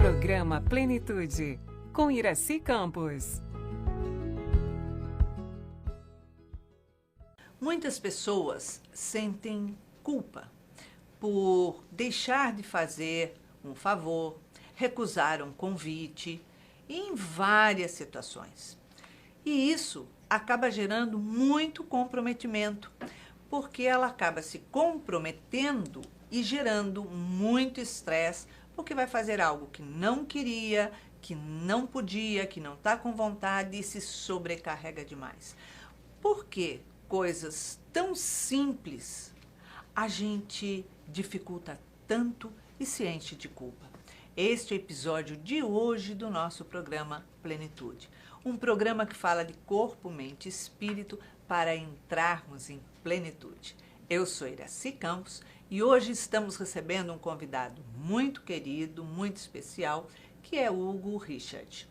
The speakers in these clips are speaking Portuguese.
Programa Plenitude, com Iraci Campos. Muitas pessoas sentem culpa por deixar de fazer um favor, recusar um convite, em várias situações. E isso acaba gerando muito comprometimento, porque ela acaba se comprometendo e gerando muito estresse, porque vai fazer algo que não queria, que não podia, que não está com vontade e se sobrecarrega demais. Por que coisas tão simples a gente dificulta tanto e se enche de culpa? Este é o episódio de hoje do nosso programa Plenitude. Um programa que fala de corpo, mente e espírito para entrarmos em plenitude. Eu sou Iraci Campos e hoje estamos recebendo um convidado muito querido, muito especial, que é Hugo Richard.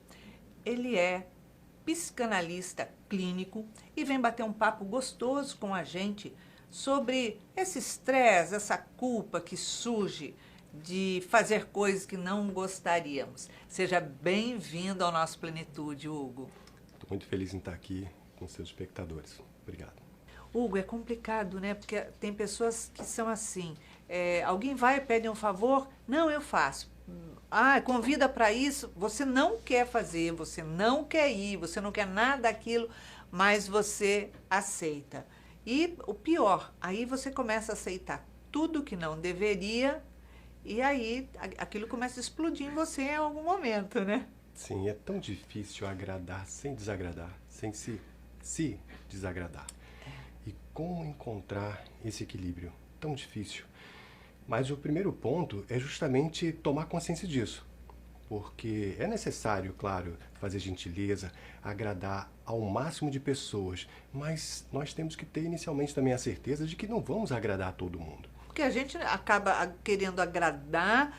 Ele é psicanalista clínico e vem bater um papo gostoso com a gente sobre esse estresse, essa culpa que surge de fazer coisas que não gostaríamos. Seja bem-vindo ao nosso Plenitude, Hugo. Estou muito feliz em estar aqui com seus espectadores. Obrigado. Hugo, é complicado, né? Porque tem pessoas que são assim, alguém vai e pede um favor, não, eu faço. Convida para isso, você não quer fazer, você não quer ir, você não quer nada daquilo, mas você aceita. E o pior, aí você começa a aceitar tudo que não deveria e aí aquilo começa a explodir em você em algum momento, né? Sim, é tão difícil agradar sem desagradar, sem se desagradar. E como encontrar esse equilíbrio? Tão difícil. Mas o primeiro ponto é justamente tomar consciência disso. Porque é necessário, claro, fazer gentileza, agradar ao máximo de pessoas, mas nós temos que ter inicialmente também a certeza de que não vamos agradar a todo mundo. Porque a gente acaba querendo agradar,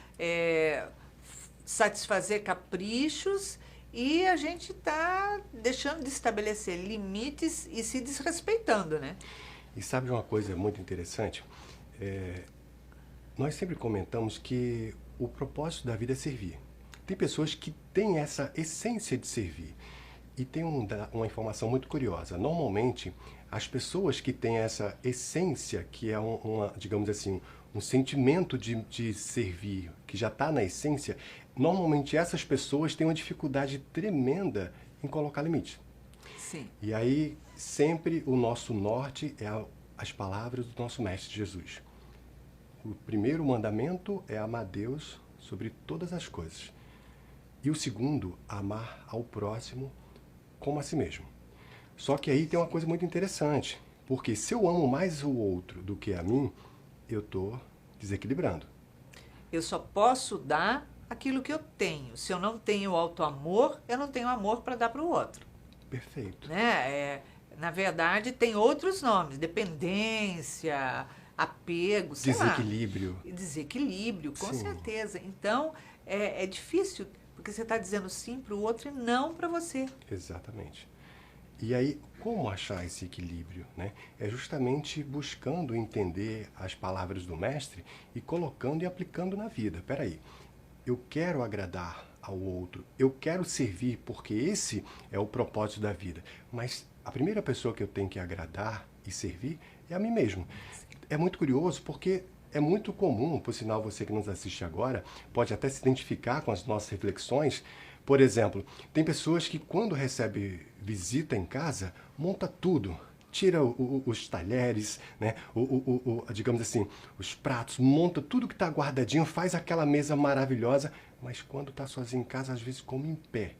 satisfazer caprichos e a gente está deixando de estabelecer limites e se desrespeitando, né? E sabe uma coisa muito interessante? Nós sempre comentamos que o propósito da vida é servir. Tem pessoas que têm essa essência de servir. E tem uma informação muito curiosa. Normalmente, as pessoas que têm essa essência, que é digamos assim, um sentimento de servir, que já está na essência, normalmente essas pessoas têm uma dificuldade tremenda em colocar limite. Sim. E aí, sempre o nosso norte é as palavras do nosso Mestre Jesus. O primeiro mandamento é amar a Deus sobre todas as coisas. E o segundo, amar ao próximo como a si mesmo. Só que aí tem uma coisa muito interessante, porque se eu amo mais o outro do que a mim, eu estou desequilibrando. Eu só posso dar aquilo que eu tenho. Se eu não tenho auto-amor, eu não tenho amor para dar para o outro. Perfeito. Né? Na verdade, tem outros nomes, dependência, apego, sei lá. Desequilíbrio. Desequilíbrio, com Sim. certeza. Então, é difícil, porque você está dizendo sim para o outro e não para você. Exatamente. E aí, como achar esse equilíbrio, né? É justamente buscando entender as palavras do mestre e colocando e aplicando na vida. Peraí, eu quero agradar ao outro, eu quero servir, porque esse é o propósito da vida. Mas a primeira pessoa que eu tenho que agradar e servir é a mim mesmo. É muito curioso porque é muito comum, por sinal você que nos assiste agora, pode até se identificar com as nossas reflexões. Por exemplo, tem pessoas que quando recebe visita em casa, monta tudo. Tira os talheres, né? Digamos assim, os pratos, monta tudo que está guardadinho, faz aquela mesa maravilhosa, mas quando está sozinho em casa, às vezes come em pé.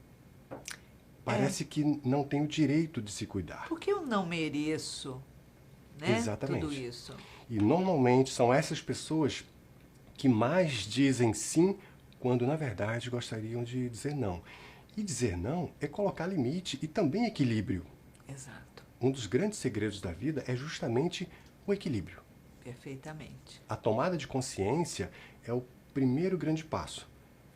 Parece que não tem o direito de se cuidar. Porque eu não mereço, né? Exatamente. Tudo isso. E normalmente são essas pessoas que mais dizem sim, quando na verdade gostariam de dizer não. E dizer não é colocar limite e também equilíbrio. Exato. Um dos grandes segredos da vida é justamente o equilíbrio. Perfeitamente. A tomada de consciência é o primeiro grande passo.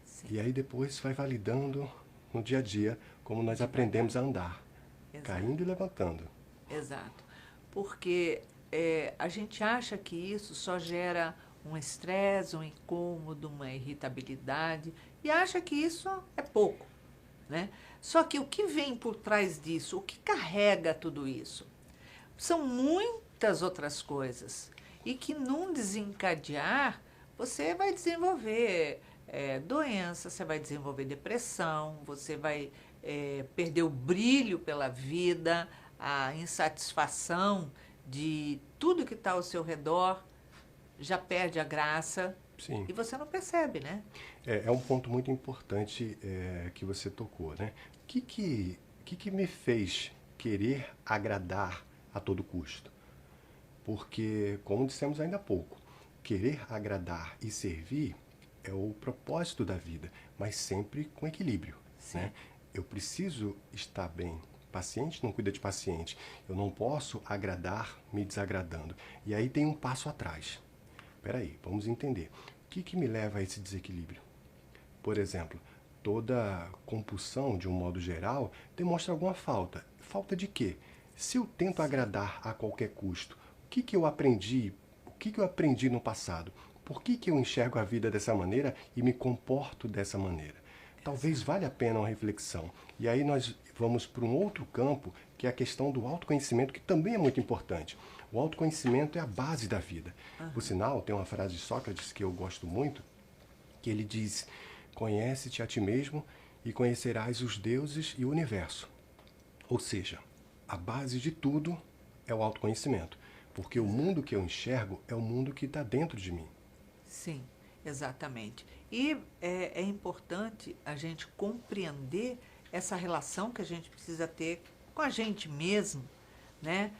Sim. E aí depois vai validando no dia a dia como nós aprendemos a andar. Exato. Caindo e levantando. Exato. Porque a gente acha que isso só gera um estresse, um incômodo, uma irritabilidade, e acha que isso é pouco, né? Só que o que vem por trás disso, o que carrega tudo isso? São muitas outras coisas e que num desencadear você vai desenvolver doença, você vai desenvolver depressão, você vai perder o brilho pela vida, a insatisfação de tudo que está ao seu redor, já perde a graça. Sim. E você não percebe, né? É um ponto muito importante que você tocou, né? O que me fez querer agradar a todo custo? Porque, como dissemos ainda há pouco, querer agradar e servir é o propósito da vida, mas sempre com equilíbrio, né? Eu preciso estar bem. Paciente não cuida de paciente. Eu não posso agradar me desagradando. E aí tem um passo atrás. Espera aí, vamos entender. O que me leva a esse desequilíbrio? Por exemplo, toda compulsão, de um modo geral, demonstra alguma falta. Falta de quê? Se eu tento agradar a qualquer custo, o que eu aprendi? O que eu aprendi no passado? Por que eu enxergo a vida dessa maneira e me comporto dessa maneira? Talvez valha a pena uma reflexão. E aí nós vamos para um outro campo, que é a questão do autoconhecimento, que também é muito importante. O autoconhecimento é a base da vida. Por sinal, tem uma frase de Sócrates que eu gosto muito, que ele diz: conhece-te a ti mesmo e conhecerás os deuses e o universo. Ou seja, a base de tudo é o autoconhecimento, porque o mundo que eu enxergo é o mundo que está dentro de mim. Sim, exatamente. E é importante a gente compreender essa relação que a gente precisa ter com a gente mesmo, né?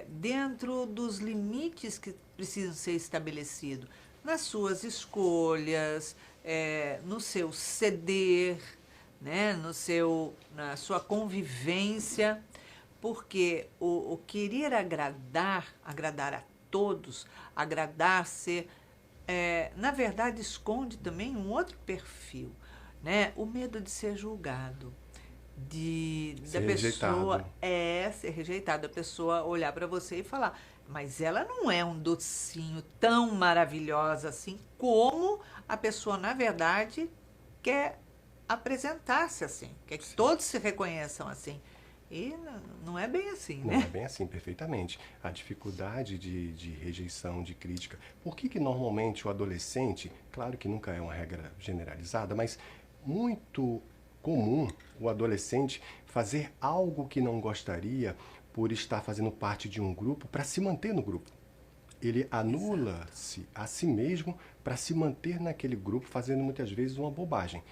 Dentro dos limites que precisam ser estabelecidos, nas suas escolhas, no seu ceder, né? Na sua convivência, porque o querer agradar a todos, agradar, ser, na verdade, esconde também um outro perfil, né? O medo de ser julgado, da pessoa ser rejeitada, a pessoa olhar para você e falar: mas ela não é um docinho tão maravilhosa assim, como a pessoa, na verdade, quer apresentar-se assim, quer que todos se reconheçam assim. E não é bem assim, né? Não é bem assim, perfeitamente. A dificuldade de rejeição, de crítica. Por que normalmente o adolescente, claro que nunca é uma regra generalizada, mas muito comum o adolescente fazer algo que não gostaria por estar fazendo parte de um grupo para se manter no grupo. Ele anula-se a si mesmo para se manter naquele grupo, fazendo muitas vezes uma bobagem.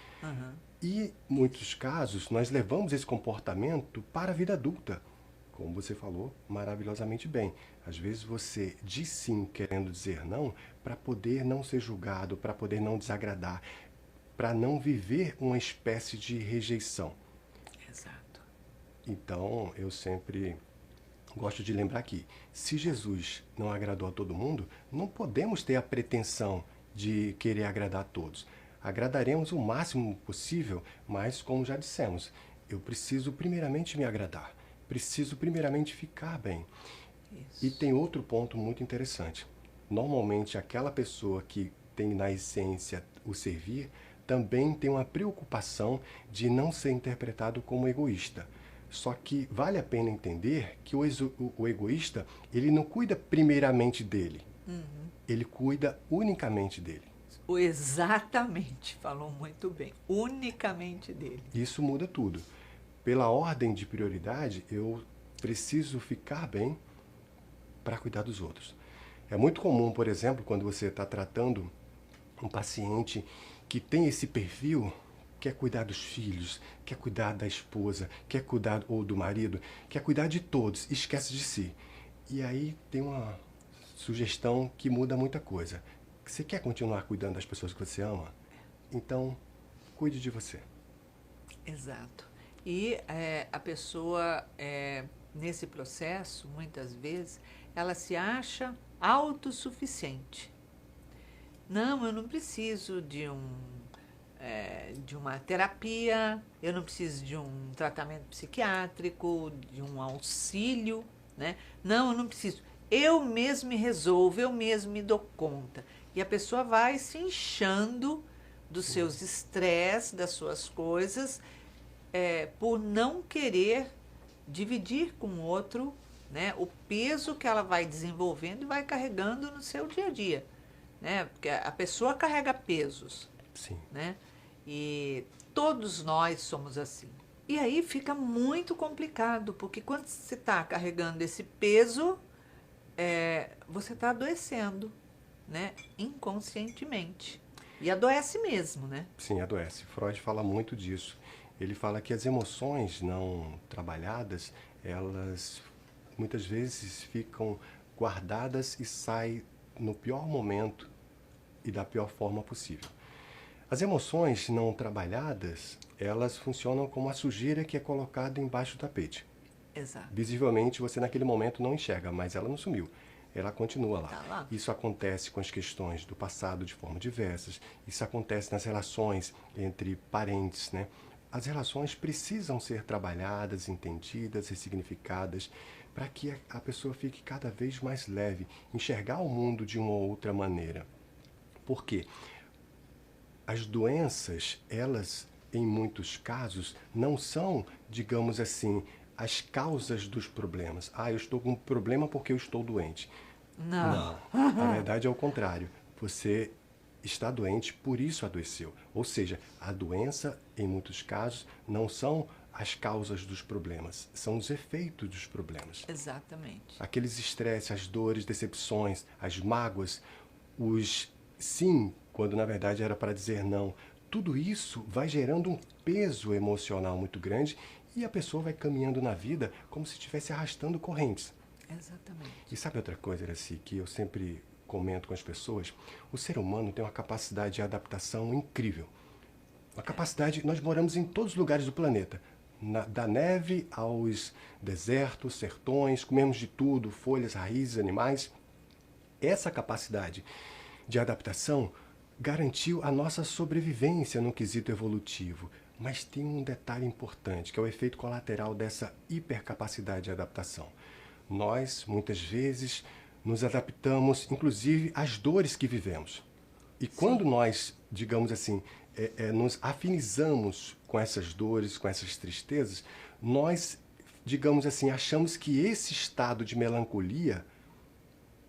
E, em muitos casos, nós levamos esse comportamento para a vida adulta. Como você falou maravilhosamente bem. Às vezes você diz sim querendo dizer não para poder não ser julgado, para poder não desagradar, para não viver uma espécie de rejeição. Exato. Então, eu sempre gosto de lembrar que, se Jesus não agradou a todo mundo, não podemos ter a pretensão de querer agradar a todos. Agradaremos o máximo possível, mas, como já dissemos, eu preciso primeiramente me agradar. Preciso primeiramente ficar bem. Isso. E tem outro ponto muito interessante. Normalmente, aquela pessoa que tem na essência o servir, também tem uma preocupação de não ser interpretado como egoísta. Só que vale a pena entender que o egoísta, ele não cuida primeiramente dele. Ele cuida unicamente dele. Exatamente, falou muito bem. Unicamente dele. Isso muda tudo. Pela ordem de prioridade, eu preciso ficar bem para cuidar dos outros. É muito comum, por exemplo, quando você está tratando um paciente que tem esse perfil, quer cuidar dos filhos, quer cuidar da esposa, quer cuidar ou do marido, quer cuidar de todos, esquece de si. E aí tem uma sugestão que muda muita coisa. Você quer continuar cuidando das pessoas que você ama? Então, cuide de você. Exato. E a pessoa, nesse processo, muitas vezes, ela se acha autossuficiente. Não, eu não preciso de uma terapia, eu não preciso de um tratamento psiquiátrico, de um auxílio, né? Não, eu não preciso. Eu mesmo me resolvo, eu mesmo me dou conta. E a pessoa vai se inchando dos seus estresses, das suas coisas, por não querer dividir com o outro, né, o peso que ela vai desenvolvendo e vai carregando no seu dia a dia, né? Porque a pessoa carrega pesos, Sim. né? E todos nós somos assim. E aí fica muito complicado, porque quando você está carregando esse peso, você está adoecendo, né? Inconscientemente. E adoece mesmo, né? Sim, adoece. Freud fala muito disso. Ele fala que as emoções não trabalhadas, elas muitas vezes ficam guardadas e saem no pior momento e da pior forma possível. As emoções não trabalhadas, elas funcionam como a sujeira que é colocada embaixo do tapete. Exato. Visivelmente você naquele momento não enxerga, mas ela não sumiu. Ela continua lá. Tá lá. Isso acontece com as questões do passado de forma diversas. Isso acontece nas relações entre parentes, né? As relações precisam ser trabalhadas, entendidas, ressignificadas, para que a pessoa fique cada vez mais leve, enxergar o mundo de uma outra maneira. Por quê? As doenças, elas, em muitos casos, não são, digamos assim, as causas dos problemas. Ah, eu estou com um problema porque eu estou doente. Não. Na verdade é o contrário. Você está doente, por isso adoeceu. Ou seja, a doença, em muitos casos, não são as causas dos problemas, são os efeitos dos problemas. Exatamente. Aqueles estresses, as dores, decepções, as mágoas, os sim, quando na verdade era para dizer não. Tudo isso vai gerando um peso emocional muito grande e a pessoa vai caminhando na vida como se estivesse arrastando correntes. Exatamente. E sabe outra coisa, Iracy, que eu sempre comento com as pessoas? O ser humano tem uma capacidade de adaptação incrível. Uma capacidade, nós moramos em todos os lugares do planeta. Da neve aos desertos, sertões, comemos de tudo, folhas, raízes, animais. Essa capacidade de adaptação garantiu a nossa sobrevivência no quesito evolutivo. Mas tem um detalhe importante, que é o efeito colateral dessa hipercapacidade de adaptação. Nós, muitas vezes, nos adaptamos, inclusive, às dores que vivemos. E quando nós, digamos assim, nos afinizamos com essas dores, com essas tristezas, nós, digamos assim, achamos que esse estado de melancolia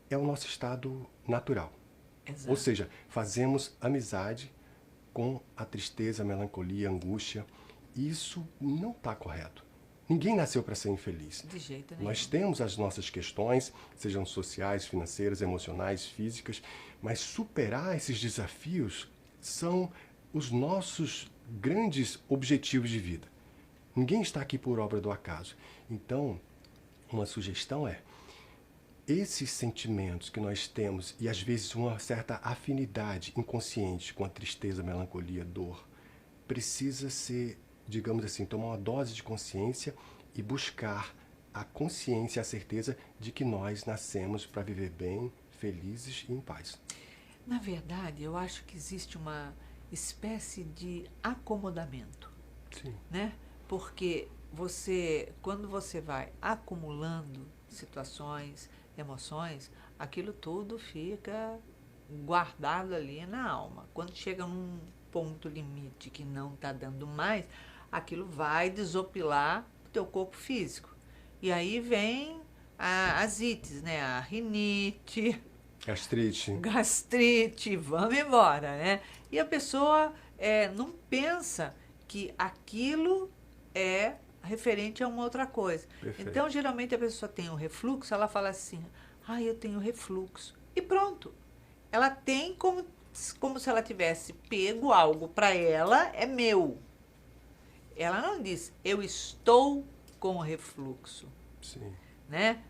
é o nosso estado natural. Exato. Ou seja, fazemos amizade com a tristeza, a melancolia, a angústia. Isso não está correto. Ninguém nasceu para ser infeliz. De jeito nenhum. Nós temos as nossas questões, sejam sociais, financeiras, emocionais, físicas, mas superar esses desafios são os nossos grandes objetivos de vida. Ninguém está aqui por obra do acaso. Então, uma sugestão é, esses sentimentos que nós temos, e às vezes uma certa afinidade inconsciente com a tristeza, melancolia, dor, precisa ser, digamos assim, tomar uma dose de consciência e buscar a consciência, a certeza de que nós nascemos para viver bem, felizes e em paz. Na verdade, eu acho que existe uma espécie de acomodamento, Sim. né? Porque quando você vai acumulando situações, emoções, aquilo tudo fica guardado ali na alma. Quando chega num ponto limite que não está dando mais, aquilo vai desopilar o teu corpo físico. E aí vem as ites, né? A rinite, gastrite, vamos embora, né? E a pessoa não pensa que aquilo é referente a uma outra coisa. Perfeito. Então, geralmente, a pessoa tem um refluxo, ela fala assim, eu tenho refluxo. E pronto. Ela tem como se ela tivesse pego algo para ela, é meu. Ela não diz, eu estou com refluxo. Sim. Né?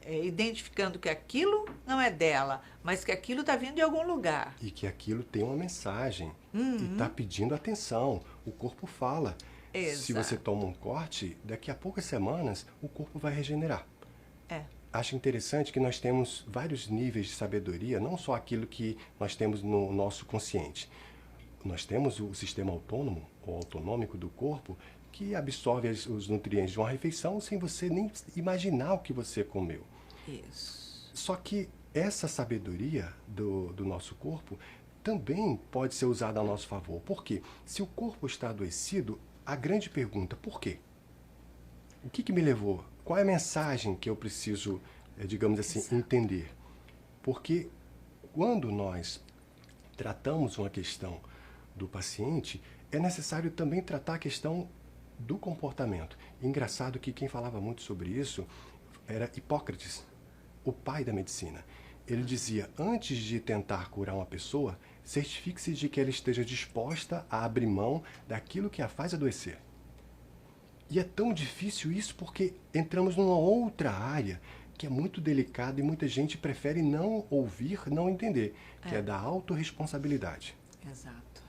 Identificando que aquilo não é dela, mas que aquilo está vindo de algum lugar. E que aquilo tem uma mensagem e está pedindo atenção. O corpo fala. Exato. Se você toma um corte, daqui a poucas semanas o corpo vai regenerar. Acho interessante que nós temos vários níveis de sabedoria, não só aquilo que nós temos no nosso consciente. Nós temos o sistema autônomo ou autonômico do corpo que absorve os nutrientes de uma refeição sem você nem imaginar o que você comeu. Isso. Só que essa sabedoria do nosso corpo também pode ser usada a nosso favor. Por quê? Se o corpo está adoecido, a grande pergunta, por quê? O que me levou? Qual é a mensagem que eu preciso, digamos assim, entender? Porque quando nós tratamos uma questão do paciente, é necessário também tratar a questão do comportamento. Engraçado que quem falava muito sobre isso era Hipócrates, o pai da medicina. Ele dizia, antes de tentar curar uma pessoa, certifique-se de que ela esteja disposta a abrir mão daquilo que a faz adoecer. E é tão difícil isso porque entramos numa outra área que é muito delicada e muita gente prefere não ouvir, não entender, que é da autorresponsabilidade. Exato.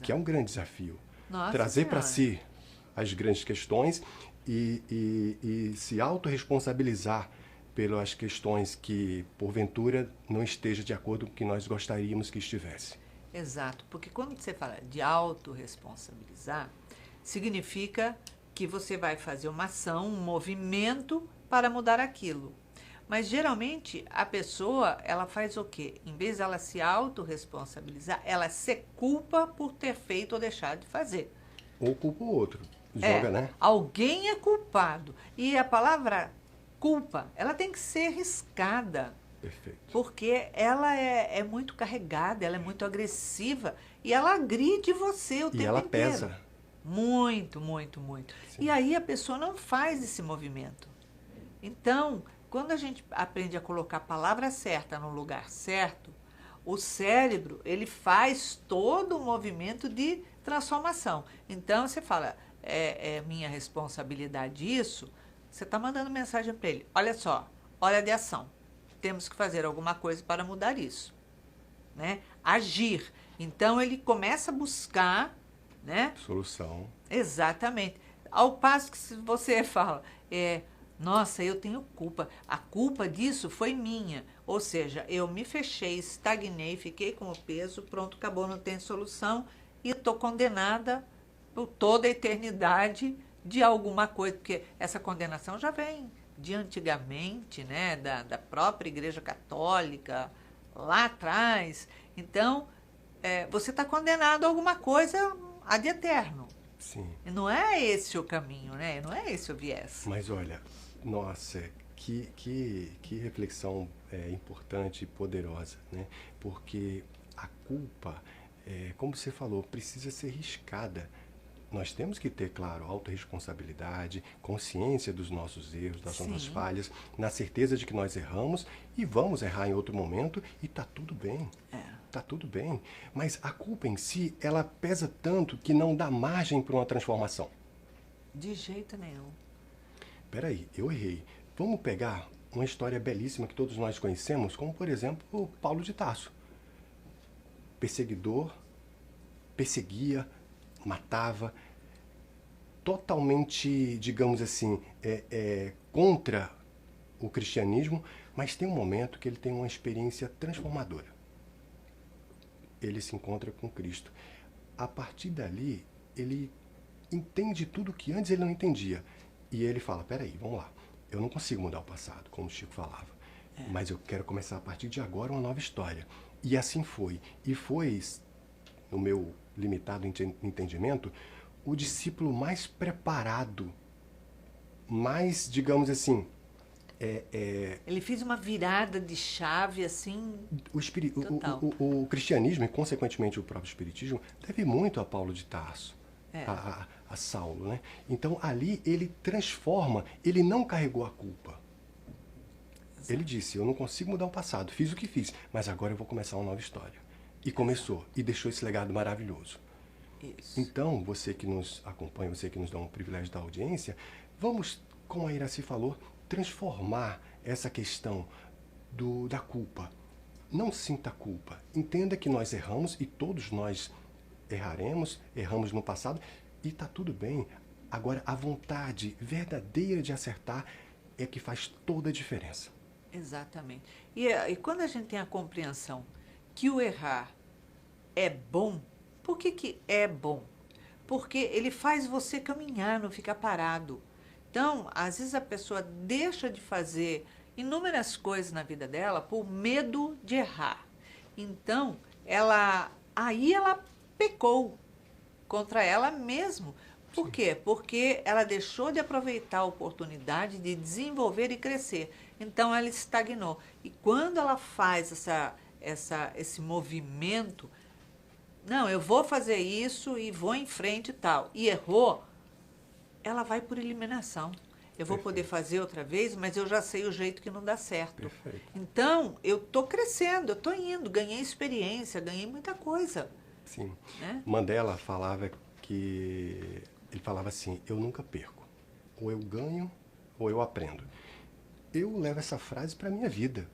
Que é um grande desafio. Nossa Trazer para Senhora. si as grandes questões e se autorresponsabilizar pelas questões que, porventura, não esteja de acordo com o que nós gostaríamos que estivesse. Exato, porque quando você fala de autorresponsabilizar, significa que você vai fazer uma ação, um movimento para mudar aquilo. Mas geralmente a pessoa, ela faz o quê? Em vez de ela se autorresponsabilizar, ela se culpa por ter feito ou deixado de fazer. Ou culpa o outro. Joga, né? Alguém é culpado. E a palavra culpa, ela tem que ser riscada. Perfeito. Porque ela é muito carregada, ela é muito agressiva e ela agride você o tempo E ela inteiro. pesa. Muito, muito, muito. Sim. E aí a pessoa não faz esse movimento. Então, quando a gente aprende a colocar a palavra certa no lugar certo, o cérebro, ele faz todo o movimento de transformação. Então, você fala, é minha responsabilidade isso, você está mandando mensagem para ele. Olha só, hora de ação. Temos que fazer alguma coisa para mudar isso. Né? Agir. Então, ele começa a buscar, né? Solução. Exatamente. Ao passo que se você fala, nossa, eu tenho culpa. A culpa disso foi minha. Ou seja, eu me fechei, estagnei, fiquei com o peso, pronto, acabou, não tem solução e estou condenada por toda a eternidade de alguma coisa, porque essa condenação já vem de antigamente, né, da própria Igreja Católica, lá atrás. Então, você está condenado a alguma coisa ad eterno. Sim. E não é esse o caminho, né? Não é esse o viés. Mas olha, nossa, que reflexão importante e poderosa, né? Porque a culpa, como você falou, precisa ser riscada. Nós temos que ter, claro, autorresponsabilidade, consciência dos nossos erros, das nossas falhas, na certeza de que nós erramos e vamos errar em outro momento e tá tudo bem. Tá tudo bem. Mas a culpa em si, ela pesa tanto que não dá margem para uma transformação. De jeito nenhum. Peraí, eu errei. Vamos pegar uma história belíssima que todos nós conhecemos, como, por exemplo, o Paulo de Tarso. Perseguidor, perseguia, matava, totalmente, digamos assim, contra o cristianismo, mas tem um momento que ele tem uma experiência transformadora. Ele se encontra com Cristo. A partir dali, ele entende tudo que antes ele não entendia. E ele fala, peraí, vamos lá, eu não consigo mudar o passado, como o Chico falava, mas eu quero começar a partir de agora uma nova história. E assim foi. E foi, no meu limitado entendimento, o discípulo mais preparado, mais, digamos assim... Ele fez uma virada de chave, assim, total. O cristianismo, e consequentemente o próprio espiritismo, deve muito a Paulo de Tarso, a Saulo, né? Então, ali ele transforma, ele não carregou a culpa. Exato. Ele disse, eu não consigo mudar o passado, fiz o que fiz, mas agora eu vou começar uma nova história. E começou, e deixou esse legado maravilhoso. Isso. Então, você que nos acompanha, você que nos dá um privilégio da audiência, vamos, como a Iraci falou, transformar essa questão da culpa. Não sinta culpa. Entenda que nós erramos e todos nós erramos no passado e está tudo bem. Agora, a vontade verdadeira de acertar é que faz toda a diferença. Exatamente. E quando a gente tem a compreensão que o errar é bom, por que é bom? Porque ele faz você caminhar, não ficar parado. Então, às vezes a pessoa deixa de fazer inúmeras coisas na vida dela por medo de errar. Então, aí ela pecou contra ela mesmo. Por quê? Porque ela deixou de aproveitar a oportunidade de desenvolver e crescer. Então ela estagnou. E quando ela faz esse movimento, não, eu vou fazer isso e vou em frente e tal, e errou, ela vai por eliminação. Eu vou poder fazer outra vez, mas eu já sei o jeito que não dá certo. Perfeito. Então, eu estou crescendo, eu estou indo, ganhei experiência, ganhei muita coisa. Sim. Né? Mandela falava que... Ele falava assim, eu nunca perco. Ou eu ganho, ou eu aprendo. Eu levo essa frase para a minha vida.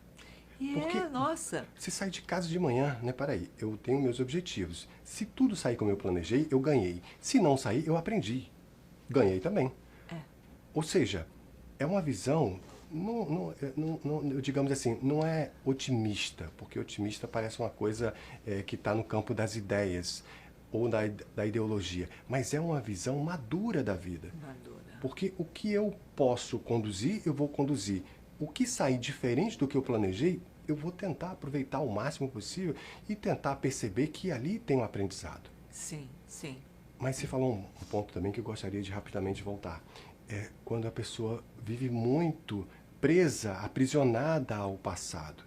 Porque Nossa. se sair de casa de manhã, né, peraí, eu tenho meus objetivos. Se tudo sair como eu planejei, eu ganhei. Se não sair, eu aprendi. Ganhei também. Ou seja, é uma visão, digamos assim, não é otimista, porque otimista parece uma coisa que está no campo das ideias ou da ideologia, mas é uma visão madura da vida. Madura. Porque o que eu posso conduzir, eu vou conduzir. O que sair diferente do que eu planejei, eu vou tentar aproveitar o máximo possível e tentar perceber que ali tem um aprendizado. Sim, sim. Mas você falou um ponto também que eu gostaria de rapidamente voltar. É quando a pessoa vive muito presa, aprisionada ao passado.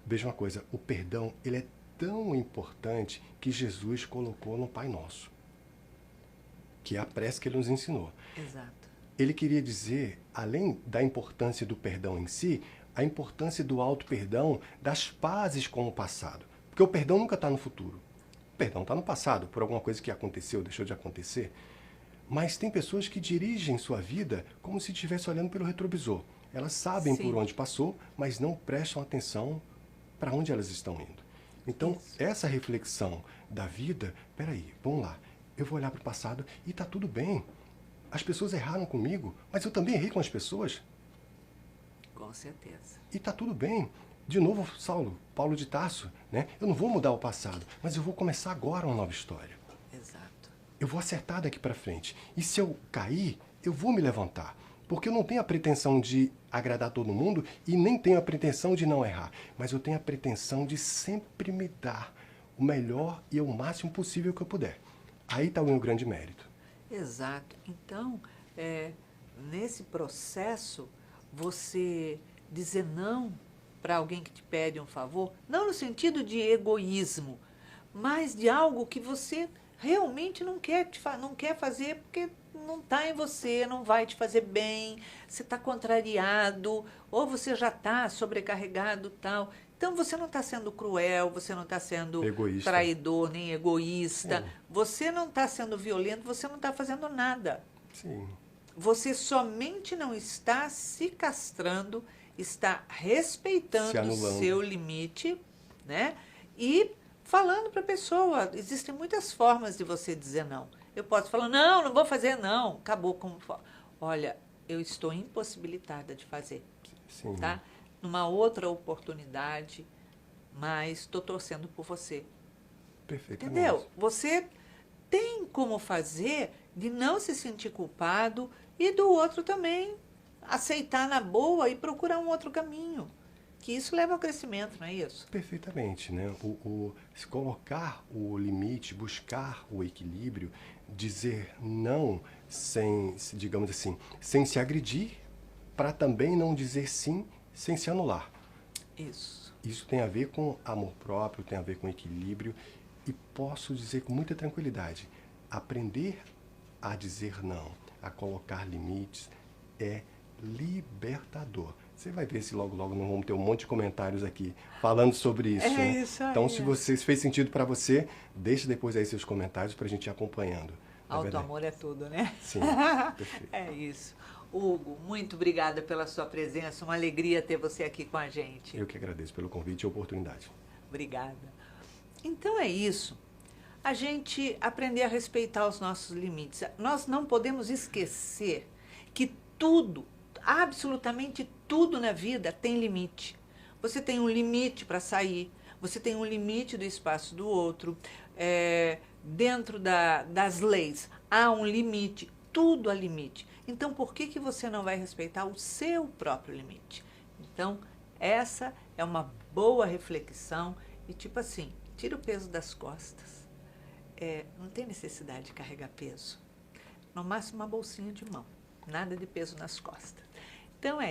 Veja uma coisa, o perdão, ele é tão importante que Jesus colocou no Pai Nosso, que é a prece que ele nos ensinou. Exato. Ele queria dizer, além da importância do perdão em si, a importância do auto-perdão, das pazes com o passado. Porque o perdão nunca está no futuro. O perdão está no passado, por alguma coisa que aconteceu, deixou de acontecer. Mas tem pessoas que dirigem sua vida como se estivesse olhando pelo retrovisor. Elas sabem por onde passou, mas não prestam atenção para onde elas estão indo. Então, essa reflexão da vida, peraí, vamos lá, eu vou olhar para o passado e está tudo bem. As pessoas erraram comigo, mas eu também errei com as pessoas. Com certeza. E está tudo bem. De novo, Paulo de Tarso, né? Eu não vou mudar o passado, mas eu vou começar agora uma nova história. Exato. Eu vou acertar daqui para frente. E se eu cair, eu vou me levantar. Porque eu não tenho a pretensão de agradar todo mundo e nem tenho a pretensão de não errar. Mas eu tenho a pretensão de sempre me dar o melhor e o máximo possível que eu puder. Aí está o meu grande mérito. Exato. Então, nesse processo, você dizer não para alguém que te pede um favor, não no sentido de egoísmo, mas de algo que você realmente não quer fazer porque não está em você, não vai te fazer bem, você está contrariado, ou você já está sobrecarregado tal. Então você não está sendo cruel, você não está sendo egoísta, traidor, nem egoísta, você não está sendo violento, você não está fazendo nada. Sim. Você somente não está se castrando, está respeitando o seu limite, né? E falando para a pessoa, existem muitas formas de você dizer não. Eu posso falar, não vou fazer não, acabou como... Olha, eu estou impossibilitada de fazer, Sim. tá? Numa outra oportunidade, mas estou torcendo por você. Perfeitamente. Entendeu? Você tem como fazer de não se sentir culpado e do outro também aceitar na boa e procurar um outro caminho. Que isso leva ao crescimento, não é isso? Perfeitamente, né? Se colocar o limite, buscar o equilíbrio, dizer não sem, digamos assim, sem se agredir, para também não dizer sim sem se anular. Isso. Isso tem a ver com amor próprio, tem a ver com equilíbrio e posso dizer com muita tranquilidade, aprender a dizer não, a colocar limites é libertador. Você vai ver se logo não vamos ter um monte de comentários aqui falando sobre isso. Né? Isso aí. Então, se fez sentido para você, deixe depois aí seus comentários para a gente ir acompanhando. Auto-amor é tudo, né? Sim, perfeito. É isso. Hugo, muito obrigada pela sua presença. Uma alegria ter você aqui com a gente. Eu que agradeço pelo convite e a oportunidade. Obrigada. Então é isso. A gente aprender a respeitar os nossos limites. Nós não podemos esquecer que tudo, absolutamente tudo na vida tem limite. Você tem um limite para sair, você tem um limite do espaço do outro. Dentro das leis há um limite, tudo há limite. Então, por que você não vai respeitar o seu próprio limite? Então, essa é uma boa reflexão e, tipo assim, tira o peso das costas. Não tem necessidade de carregar peso. No máximo uma bolsinha de mão, nada de peso nas costas. Então